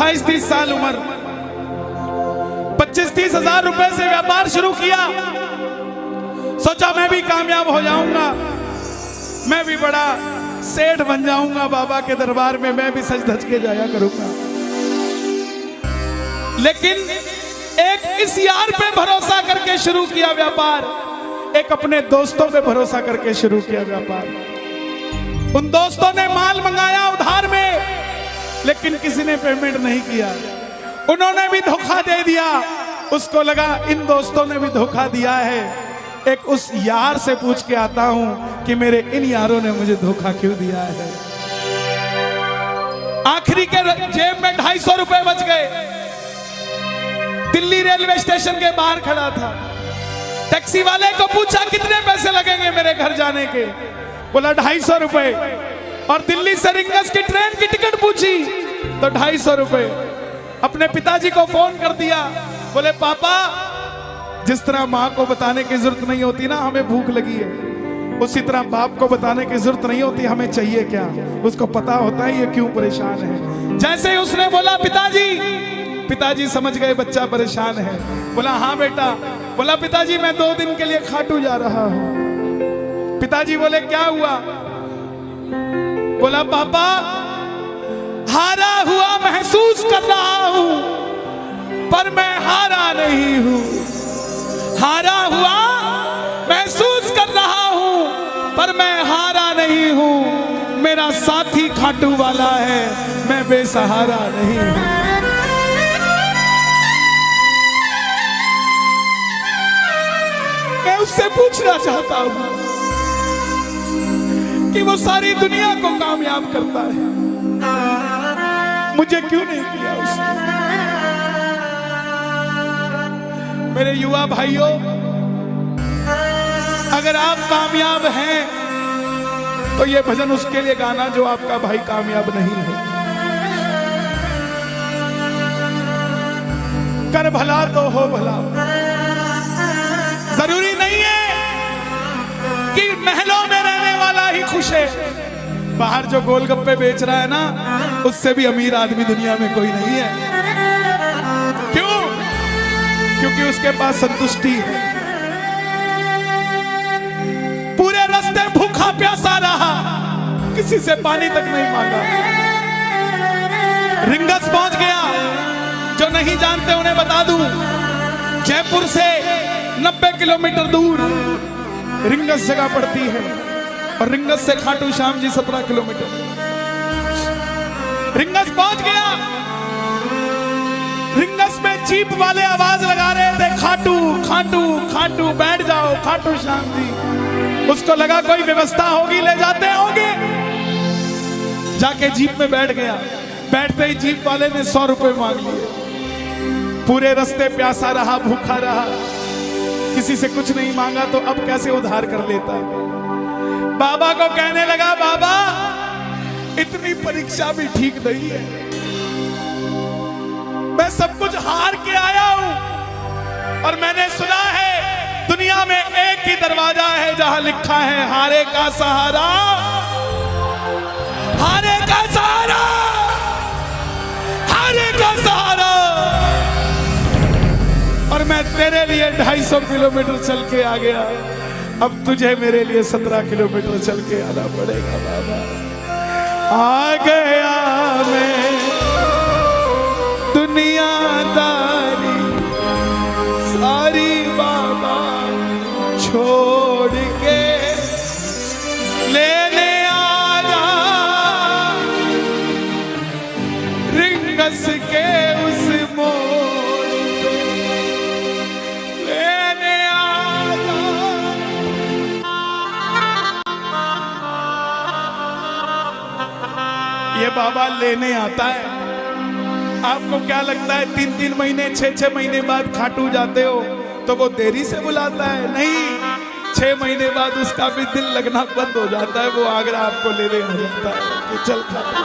28-30 साल उम्र, 25-30 हजार रुपए से व्यापार शुरू किया। सोचा मैं भी कामयाब हो जाऊंगा, मैं भी बड़ा सेठ बन जाऊंगा, बाबा के दरबार में मैं भी सज धज के जाया करूंगा। लेकिन एक इस यार पे भरोसा करके शुरू किया व्यापार, एक अपने दोस्तों पे भरोसा करके शुरू किया व्यापार। उन दोस्तों ने माल मंगाया उधार में, लेकिन किसी ने पेमेंट नहीं किया। उन्होंने भी धोखा दे दिया। उसको लगा इन दोस्तों ने भी धोखा दिया है, एक उस यार से पूछ के आता हूं कि मेरे इन यारों ने मुझे धोखा क्यों दिया है। आखिरी के जेब में 250 रुपए बच गए। दिल्ली रेलवे स्टेशन के बाहर खड़ा था। टैक्सी वाले को पूछा कितने पैसे लगेंगे मेरे घर जाने के, बोला 250 रुपए। और दिल्ली से रिंगस की ट्रेन की टिकट पूछी तो 250 रुपए। अपने पिताजी को फोन कर दिया, बोले पापा, जिस तरह माँ को बताने की जरूरत नहीं होती ना हमें भूख लगी है, उसी तरह बाप को बताने की जरूरत नहीं होती हमें चाहिए क्या, उसको पता होता है ये क्यों परेशान है। जैसे ही उसने बोला पिताजी, पिताजी समझ गए बच्चा परेशान है। बोला हाँ बेटा। बोला पिताजी मैं 2 दिन के लिए खाटू जा रहा हूं। पिताजी बोले क्या हुआ? बोला पापा, हारा हुआ महसूस कर रहा हूं, पर मैं हारा नहीं हूं। हारा हुआ महसूस कर रहा हूं, पर मैं हारा नहीं हूं। मेरा साथी खाटू वाला है, मैं बेसहारा नहीं हूं। मैं उससे पूछना चाहता हूं कि वो सारी दुनिया को कामयाब करता है, मुझे क्यों नहीं किया उसने? मेरे युवा भाइयों, अगर आप कामयाब हैं तो ये भजन उसके लिए गाना जो आपका भाई कामयाब नहीं है। कर भला तो हो भला। जरूरी नहीं है कि महलों में रहने वाला ही खुश है। बाहर जो गोलगप्पे बेच रहा है ना, उससे भी अमीर आदमी दुनिया में कोई नहीं है। क्यों? क्योंकि उसके पास संतुष्टि है। पूरे रास्ते भूखा प्यासा रहा, किसी से पानी तक नहीं मांगा। रिंगस पहुंच गया। जो नहीं जानते उन्हें बता दूं, जयपुर से 90 किलोमीटर दूर रिंगस जगह पड़ती है, और रिंगस से खाटू श्याम जी 17 किलोमीटर। रिंगस पहुंच गया। रिंगस में जीप वाले आवाज लगा रहे थे, खाटू खाटू खाटू, बैठ जाओ खाटू श्याम जी। उसको लगा कोई व्यवस्था होगी, ले जाते होंगे। जाके जीप में बैठ गया। बैठते ही जीप वाले ने 100 रुपए मांग लिए। पूरे रास्ते प्यासा रहा, भूखा रहा, किसी से कुछ नहीं मांगा, तो अब कैसे उधार कर लेता। बाबा को कहने लगा, बाबा इतनी परीक्षा भी ठीक नहीं है, मैं सब कुछ हार के आया हूं, और मैंने सुना है दुनिया में एक ही दरवाजा है जहां लिखा है हारे का सहारा, हारे का सहारा, हारे का सहारा। और मैं तेरे लिए 250 किलोमीटर चल के आ गया, अब तुझे मेरे लिए 17 किलोमीटर चल के आना पड़ेगा। बाबा आ गया मैं दुनियादारी सारी, बाबा छोड़ के लेने आया रिंगस के उस मोड़ पे, लेने आया। ये बाबा लेने आता है। आपको क्या लगता है 3-3 महीने 6-6 महीने बाद खाटू जाते हो तो वो देरी से बुलाता है? नहीं, 6 महीने बाद उसका भी दिल लगना बंद हो जाता है, वो आगरा आपको लेने आ जाता है कि चल खाटू।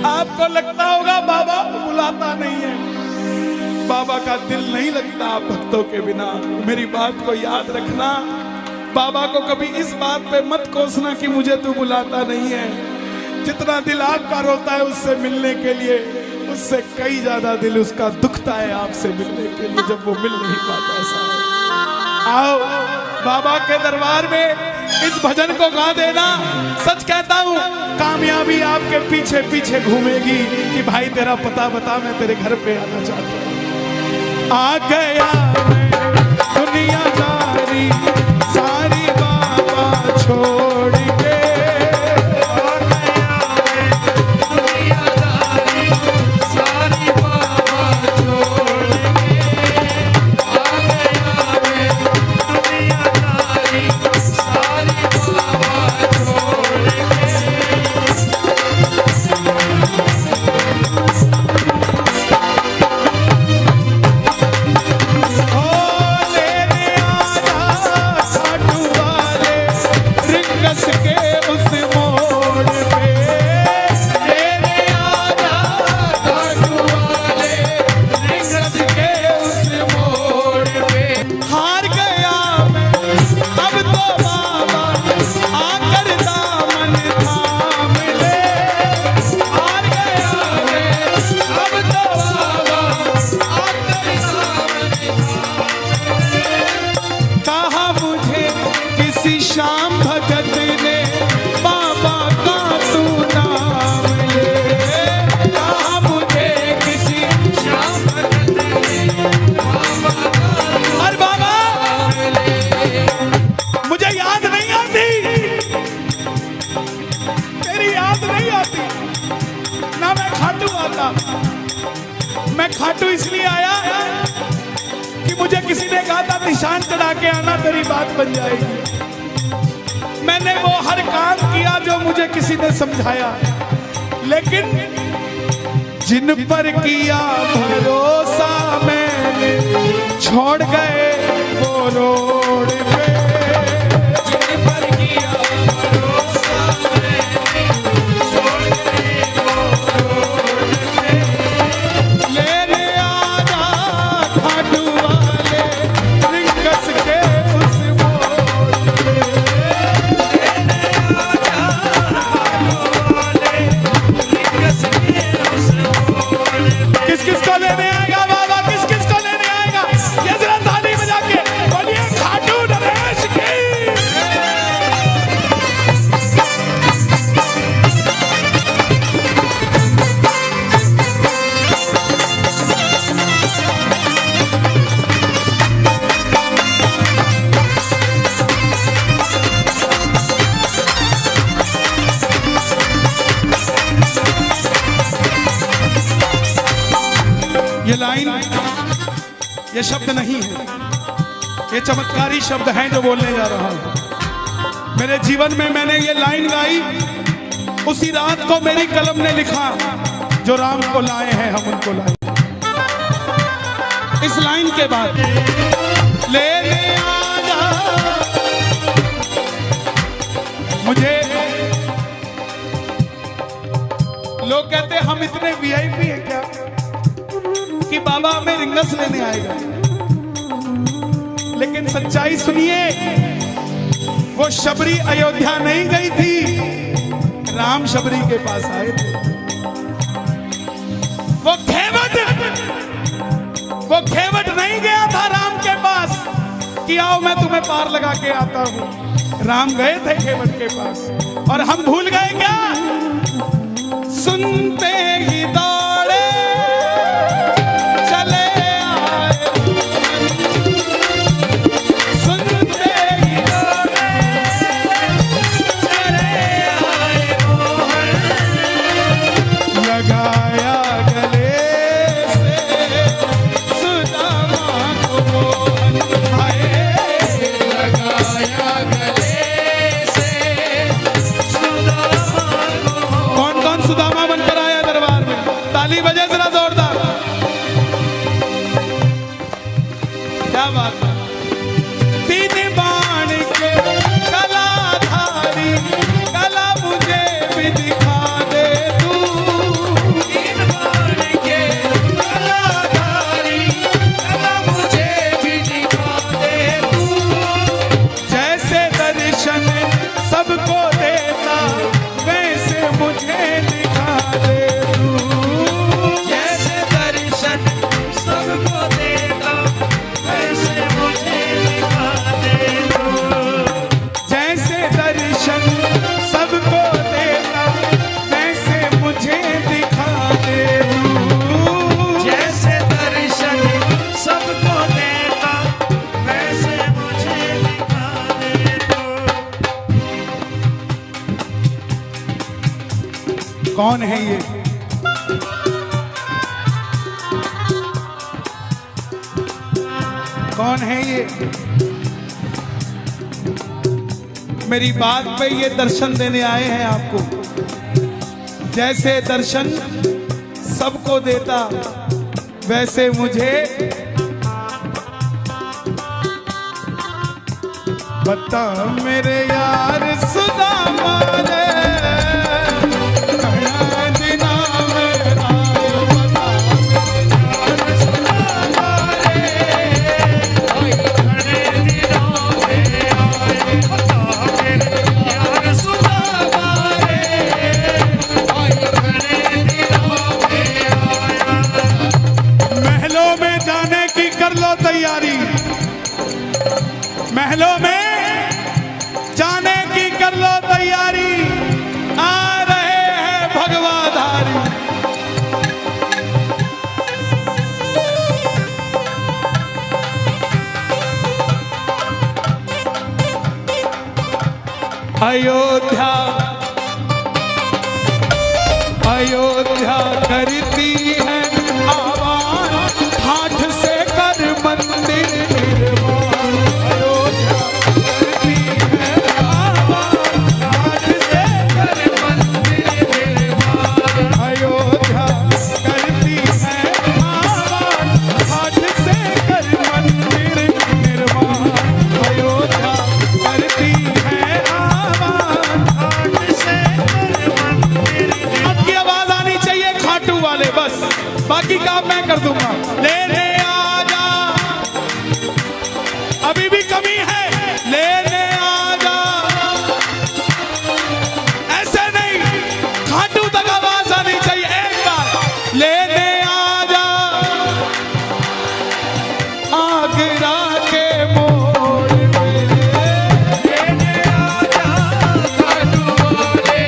आपको लगता होगा बाबा बुलाता नहीं है, बाबा का दिल नहीं लगता भक्तों के बिना। मेरी बात को याद रखना, बाबा को कभी इस बात पे मत कोसना कि मुझे तू बुलाता नहीं है। जितना दिल आपका रोता है उससे मिलने के लिए, उससे कई ज्यादा दिल उसका दुखता है आपसे मिलने के लिए, जब वो मिल नहीं पाता। साहब आओ बाबा के दरबार में इस भजन को गा देना। सच कहता हूँ कामयाबी आपके पीछे पीछे घूमेगी कि भाई तेरा पता बता, मैं तेरे घर पे आना चाहता हूँ। आ गया मैं दुनियादारी सारी बाबा छोड़ के, आ गया मैं दुनियादारी सारी बाबा छोड़ के, आ गया मैं दुनियादारी सारी बाबा छोड़ के। श्याम भगत ने बाबा का तू नाम ले, कहा मुझे किसी श्याम भगत ने बाबा का, अरे बाबा मुझे याद नहीं आती, तेरी याद नहीं आती ना, मैं खाटू आता। मैं खाटू इसलिए आया कि मुझे किसी ने कहा था निशान चढ़ा के आना, तेरी बात बन जाएगी। मैंने वो हर काम किया जो मुझे किसी ने समझाया, लेकिन जिन पर किया भरोसा मैंने छोड़ गए वो रोड पे, जिन पर किया भरोसा मैंने छोड़ गए वो रोड पे, लेने आना खाटू वाले रिंगस के उस मोड़ पे, किस किस को लेने आएगा बाबा, किस किस को लेने आएगा, ये जरा ताली बजा के बोलिए खाटू नरेश की। ये लाइन, ये शब्द नहीं है, ये चमत्कारी शब्द हैं जो बोलने जा रहा हूं। मेरे जीवन में मैंने ये लाइन गाई, उसी रात को मेरी कलम ने लिखा, जो राम को लाए हैं हम उनको लाए। इस लाइन के बाद लेने आना, मुझे लोग कहते हम इतने वीआईपी हैं क्या कि बाबा हमें रिंगस लेने आएगा, लेकिन सच्चाई सुनिए, वो शबरी अयोध्या नहीं गई थी, राम शबरी के पास आए थे। वो घेवट नहीं गया था राम के पास कि आओ मैं तुम्हें पार लगा के आता हूं, राम गए थे घेवट के पास। और हम भूल गए क्या, सुनते ही दौड़े सुदामा बनकर आया कौन है ये? कौन है ये? मेरी बात पे ये दर्शन देने आए हैं आपको। जैसे दर्शन सबको देता वैसे मुझे बता मेरे यार सुदामा रे। तैयारी महलों में जाने की कर लो तैयारी, आ रहे हैं भगवाधारी। अयोध्या अयोध्या करती है आवाज, हाथ से कर मंदिर निर्माण। अयोध्या करती है आवाज, हाथ से कर मंदिर निर्माण। अयोध्या करती है आवाज, हाथ से कर मंदिर निर्माण। अयोध्या करती है आवाज, हाथ से कर मंदिर निर्माण। अब की आवाज आनी चाहिए खाटू वाले, बस बाकी काम मैं कर दूंगा। लेने आजा, अभी भी कमी है, लेने आजा। ऐसे नहीं, खाटू तक आवाज आनी चाहिए एक बार। लेने आजा आगरा के मोड़ पे, लेने आजा खाटू वाले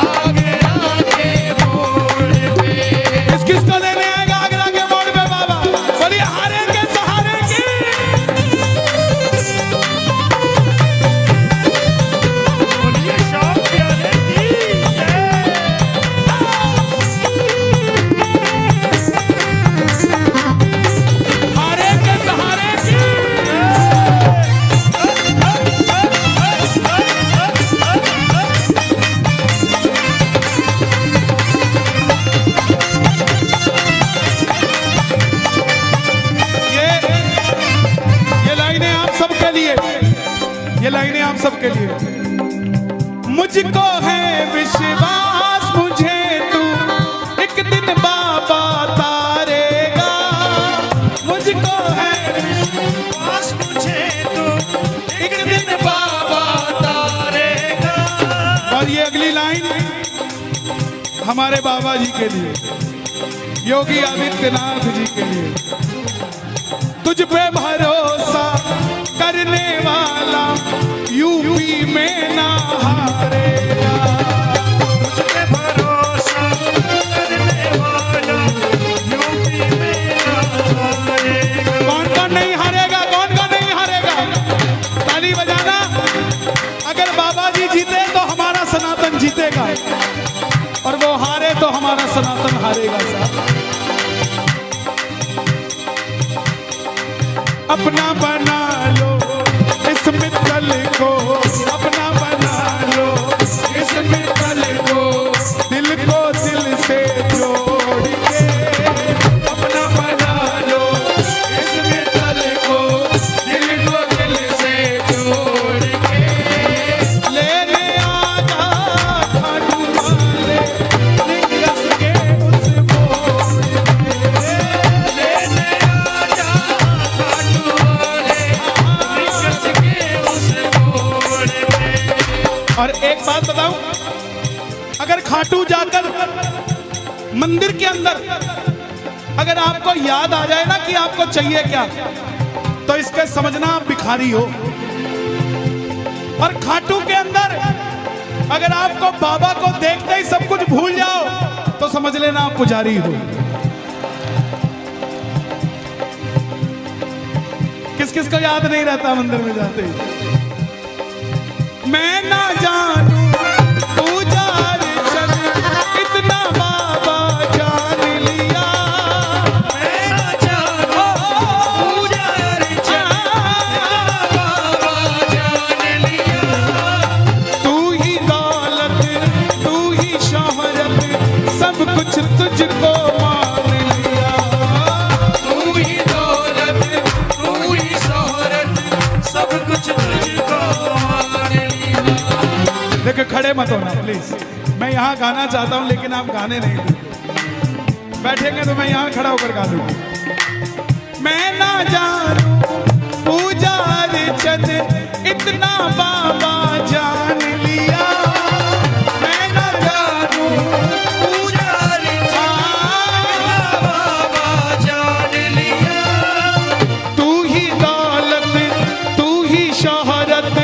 आगरा के मोड़ पे। किसको लेने आएगा आगरा के मोड़ पे बाबा? बोलिए हारे के सहारे की। बोलिए शौक प्यारे की जय। हारे के सहारे की। ये लाइनें आप सबके लिए, ये लाइनें आप सबके लिए। मुझको है विश्वास, मुझे तू एक दिन बाबा तारेगा। मुझको है विश्वास, मुझे तू एक दिन बाबा तारेगा। और ये अगली लाइन हमारे बाबा जी के लिए, योगी आदित्यनाथ जी के लिए। तुझ पे भरोसा करने वाला यूपी में ना हारेगा। तुझ पे भरोसा करने वाला यूपी में ना हारेगा। कौन कौन नहीं हारेगा? कौन कौन नहीं हारेगा? ताली बजाना। अगर बाबा जी जीते तो हमारा सनातन जीतेगा, और वो हारे तो हमारा सनातन हारेगा। साहब अपना बना लो इस मित्तल को, अपना बना लो इस मित्तल को, दिल को दिल से जोड़ के। अपना बना लो इस मित्तल को, दिल को दिल से जोड़ के। लेने आजा खाटू वाले निकस के उस मोड़ पे। लेने आजा और एक बात बताऊं, अगर खाटू जाकर मंदिर के अंदर अगर आपको याद आ जाए ना कि आपको चाहिए क्या, तो इसके समझना आप भिखारी हो। और खाटू के अंदर अगर आपको बाबा को देखते ही सब कुछ भूल जाओ, तो समझ लेना आप पुजारी हो। किस किस को याद नहीं रहता मंदिर में जाते? मैं ना जानू पूजा अर्चन देखो खड़े मत होना प्लीज, मैं यहाँ गाना चाहता हूँ लेकिन आप गाने नहीं देते। बैठेंगे तो मैं यहाँ खड़ा होकर गा दूंगा। मैं ना जानू पूजा अर्चन इतना बाबा जान लिया, मैं ना जानू पूजा अर्चन बाबा जान लिया। तू ही दौलत तू ही शोहरत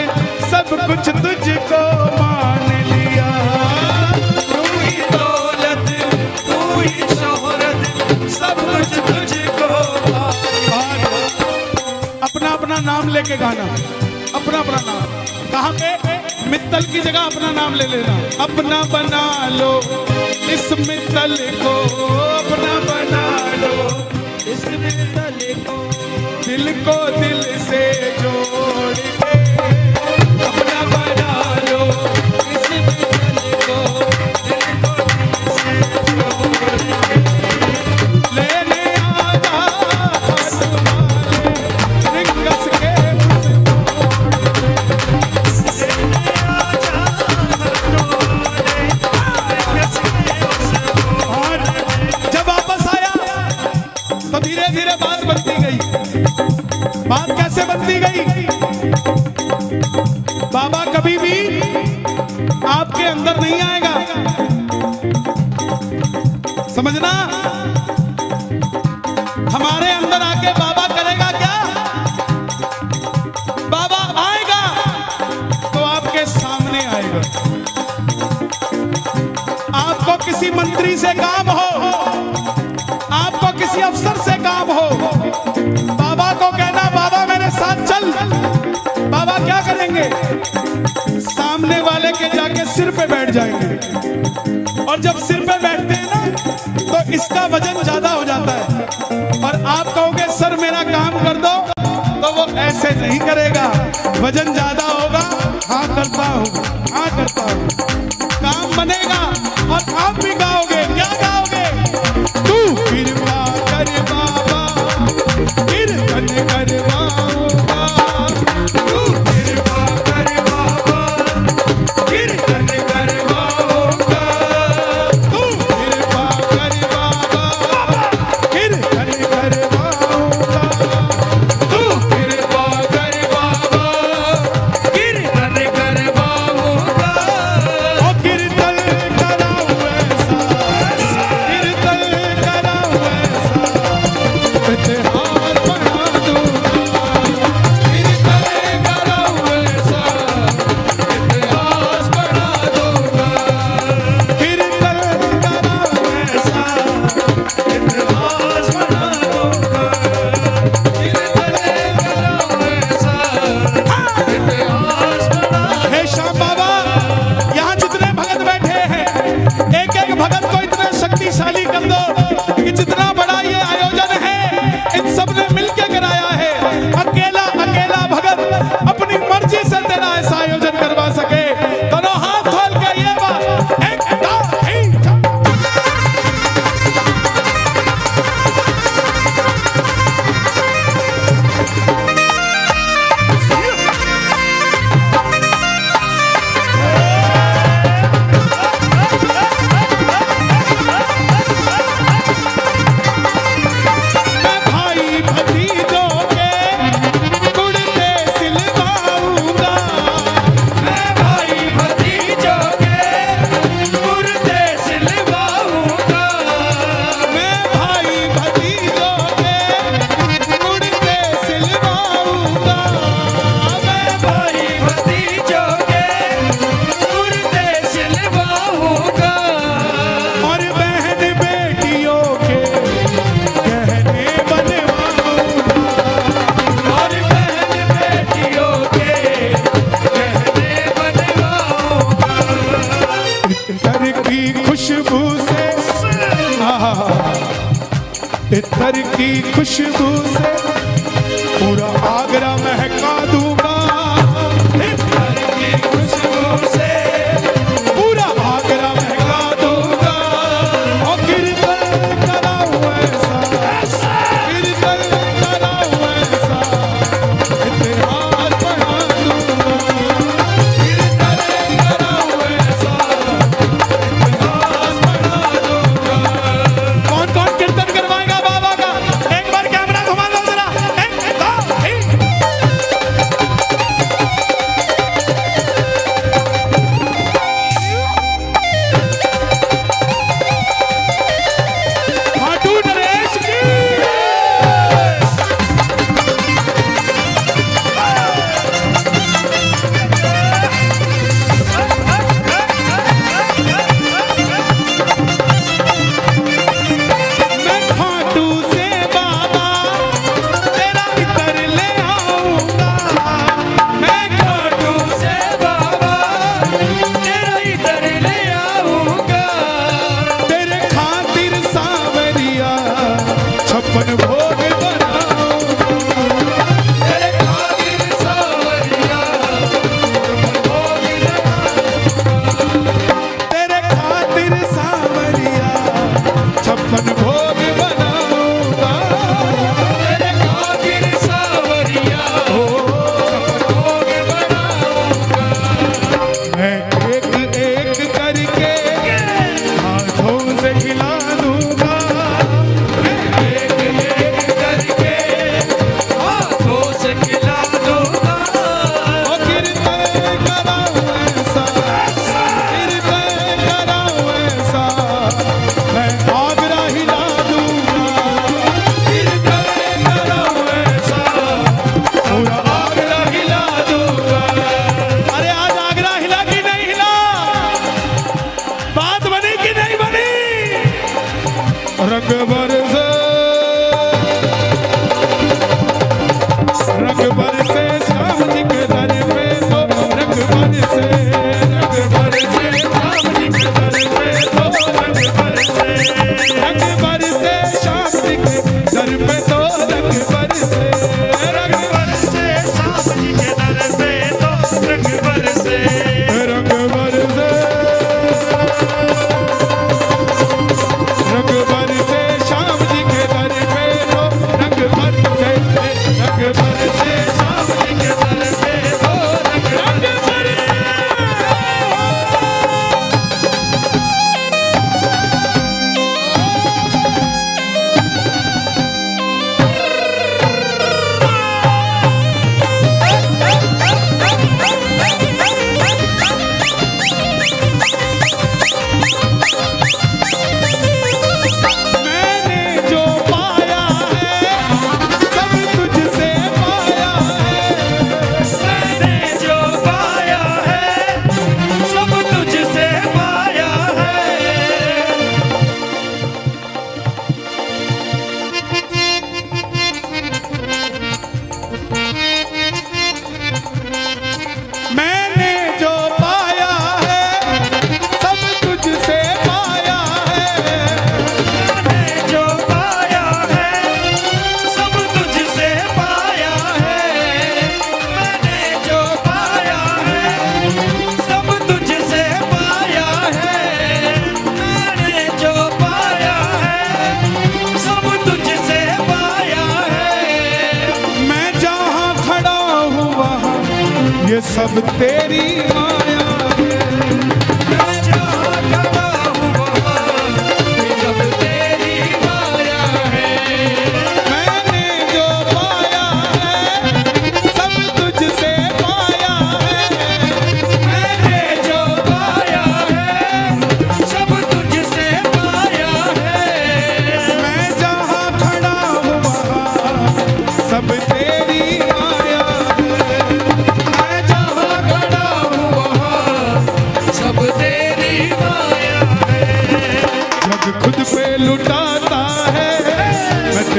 सब कुछ तुझको मान लिया। तू ही दौलत तू ही शोहरत सब कुछ तुझको मान। अपना अपना नाम लेके गाना, अपना अपना नाम। कहाँ पे? मित्तल की जगह अपना नाम ले लेना। अपना बना लो इस मित्तल को, अपना बना लो इस मित्तल को, दिल को दिल से जोड़ के अपना बना लो इस मित्तल को, दिल को दिल से जोड़ के लेने आजा हाथ वाले रिंगस के धीरे धीरे बात बनती गई। बात कैसे बनती गई? बाबा कभी भी आपके अंदर नहीं आएगा, समझना। हमारे अंदर आके बाबा करेगा क्या? बाबा आएगा तो आपके सामने आएगा। आपको किसी मंत्री से काम हो, आपको किसी अफसर से काम हो, बाबा को कहना बाबा मेरे साथ चल। बाबा क्या करेंगे? सामने वाले के जाके सिर पे बैठ जाएंगे, और जब सिर पे बैठते हैं ना तो इसका वजन ज्यादा हो जाता है, और आप कहोगे सर मेरा काम कर दो, तो वो ऐसे नहीं करेगा। वजन ज्यादा होगा, हाँ करता हूँ, हाँ करता हूँ, काम बनेगा और आप भी गाओगे। क्या गाओगे? तू कृपा कर बाबा कीर्तन करवाऊंगा, तू कृपा कर बाबा कीर्तन करवाऊंगा, तू कृपा कर बाबा कीर्तन करवाऊंगा, तू कृपा कर बाबा कीर्तन करवाऊंगा। ओ कीर्तन कराऊं ऐसा, कीर्तन कराऊं ऐसा, इतिहास बना दूंगा, कीर्तन कराऊं ऐसा, इतिहास बना दूंगा, कीर्तन कराऊं ऐसा, इतिहास बना दूंगा, कीर्तन कराऊं ऐसा, इतिहास बना। हे श्याम बाबा, यहाँ जितने भगत बैठे हैं, एक एक भगत को इतना शक्तिशाली कर दो कि जितना बड़ा ये आयोजन है इन सब ने मिलके कराया है। अकेला अकेला भगत अपनी मर्जी से तेरा ऐसा आयोजन करवा सके। दोनों हाथ खोल के ये बात एक मैं भाई भतीजों के कुर्ते सिलवाऊंगा, मैं भाई भतीजों के कुर्ते सिलवाऊंगा, मैं भाई भतीजों के कुर्ते सिलवाऊंगा, मैं भाई भतीजों के कुर्ते सिलवाऊंगा, और बहन बेटियों के गहने बनवाऊंगा, और बहन बेटियों के गहने बनवाऊंगा। इतर की खुशबू से, इतर की खुशबू से पूरा आगरा महका दूंगा, इतर की खुशबू से पूरा आगरा महका दूंगा, और कीर्तन कराऊं ऐसा, कीर्तन कराऊं ऐसा, इतिहास बना दूंगा, कीर्तन कराऊं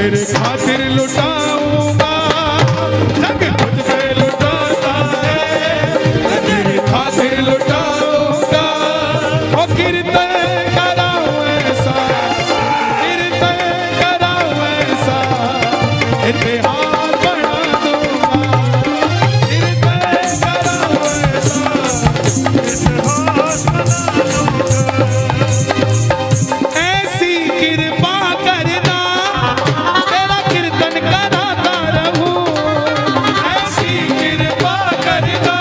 तेरे खातिर लुटाऊंगा जग तुझ पे लुटाता है, तेरे खातिर लुटाऊंगा। ओ कीर्तन कराऊं ऐसा, कीर्तन कराऊं ऐसा, इतिहास बना दूंगा। कीर्तन कराऊं ऐसा, इतिहास बना दूंगा। ऐसी कृपा करना तेरा कीर्तन कराता रहूं, ऐसी कृपा करना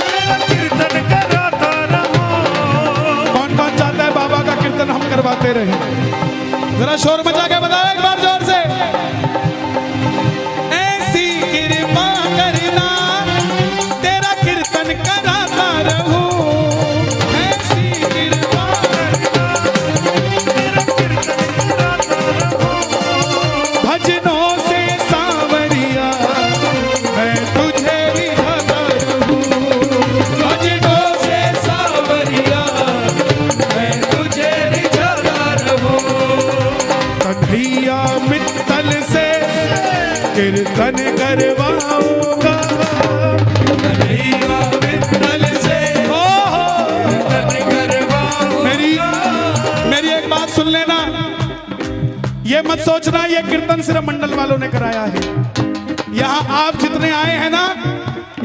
तेरा कीर्तन कराता रहूं। कौन कौन चाहता है बाबा का कीर्तन हम करवाते रहे? जरा शोर मचा के बताओ एक बार जोर से। ऐसी कृपा करना तेरा कीर्तन कराता रहूं, ऐसी कृपा करना तेरा कीर्तन कराता रहूं। भजनों से सांवरिया मैं तुझे रिझाता रहूं, भजनों से सांवरिया मैं तुझे रिझाता रहूं। कन्हैया मित्तल से कीर्तन करवाऊंगा, कन्हैया मित्तल से कीर्तन करवाऊंगा। मेरी एक बात सुन लेना, ये मत सोचना ये कीर्तन सिर्फ मंडल वालों ने कराया है। यहाँ आप जितने आए हैं ना,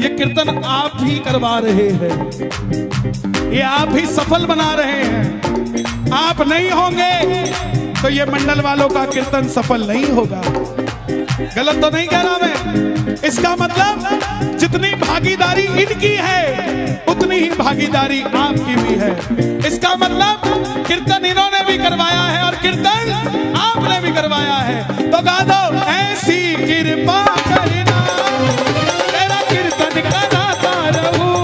ये कीर्तन आप ही करवा रहे हैं, ये आप ही सफल बना रहे हैं। आप नहीं होंगे तो ये मंडल वालों का कीर्तन सफल नहीं होगा। गलत तो नहीं कह रहा मैं? इसका मतलब जितनी भागीदारी इनकी है उतनी ही भागीदारी आपकी भी है। इसका मतलब कीर्तन इन्होंने भी करवाया है और कीर्तन आपने भी करवाया है। तो गा दो, ऐसी कृपा करना तेरा कीर्तन कराता रहूं,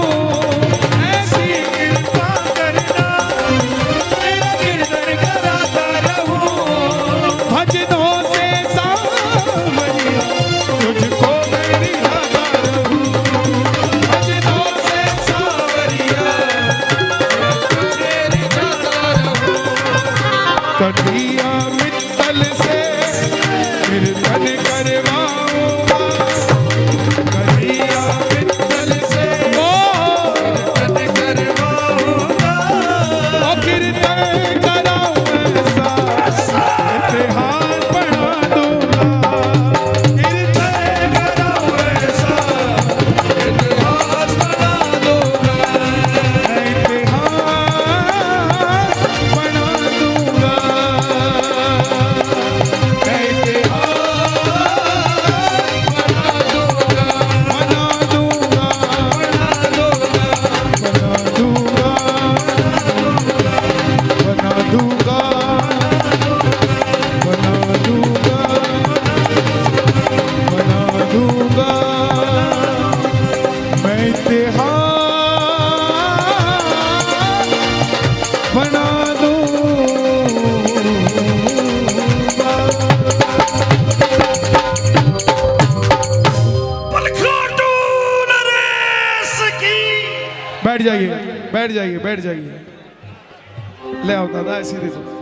ऐसी कृपा करना तेरा कीर्तन कराता रहूं। भजनों से सांवरिया तुझको मैं रिझाता रहूं, भजनों से सांवरिया तुझे रिझाता रहूं। कन्हैया मित्तल से कीर्तन करवाऊंगा, कन्हैया मित्तल से कीर्तन करवाऊंगा। ओ कीर्तन कराऊं ऐसा, इतिहास बना दूंगा। कीर्तन कराऊं ऐसा, इतिहास बना दूंगा। इतिहास बना दूंगा, बैठ जाइए, बैठ जाइए, बैठ जाइए। ले आओ दादा, ऐसी दे दो।